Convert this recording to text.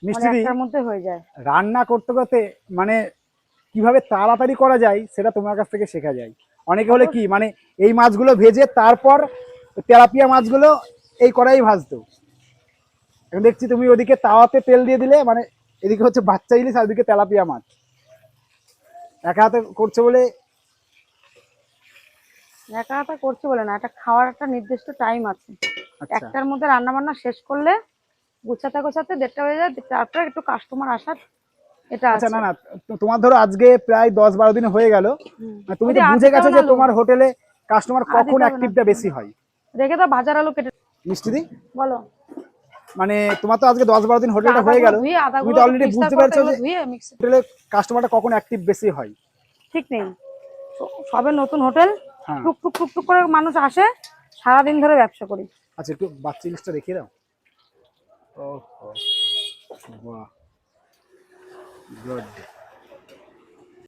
মিষ্টি দি, একটার মধ্যে হয়ে যায়। রান্না করতে করতে মানে কিভাবে তাড়াতাড়ি করা যায় সেটা তোমার কাছ থেকে শেখা যায়। অনেকে হলে কি মানে এই মাছগুলো ভেজে তারপর তেলাপিয়া মাছগুলো এই কড়াই ভাজতো, এখন দেখছি তুমি ওদিকে তাওয়াতে তেল দিয়ে দিলে, মানে এদিকে হচ্ছে বাচ্চা ইলিশ আর ওদিকে তেলাপিয়া মাছ একা হাতে করছে বলে। একা হাতে করছি বলে না, এটা খাওয়ার একটা নির্দিষ্ট টাইম আছে। আচ্ছা একটার মধ্যে রান্না বান্না শেষ করলে গোছাতে গোছাতে 1:30 হয়ে যায়, তারপরে একটু কাস্টমার আসার এটা আচ্ছা, আছে। না না, তোমার ধরো আজকে প্রায় 10-12 দিন হয়ে গেল, তুমি ওই তো যে বুঝে আদিতে গেছো যে আলু তোমার হোটেলে কাস্টমার আর কখন দিতে হবে না, অ্যাক্টিভটা বেশি হয়। রেখে দাও, ভাজার আলু কেটে। মিষ্টি দি, বলো। মানে তোমার তো আজকে 10-12 দিন হোটেলটা হয়ে আদাগুলো গেল, ধুয়ে, তুমি আদাগুলো তো অলরেডি মিক্সার বুঝতে করতে, পেরেছো এগুলো যে ধুয়ে মিক্সি। হোটেলে কাস্টমারটা কখন অ্যাক্টিভ বেশি হয়। ঠিক নেই, সবে নতুন হোটেল, হ্যাঁ, টুক টুক টুক টুক করে মানুষ আসে, সারাদিন ধরে ব্যবসা করি। আচ্ছা একটু বাচ্চা ইলিশটা দেখিয়ে দাও। ও বাহ, গুড।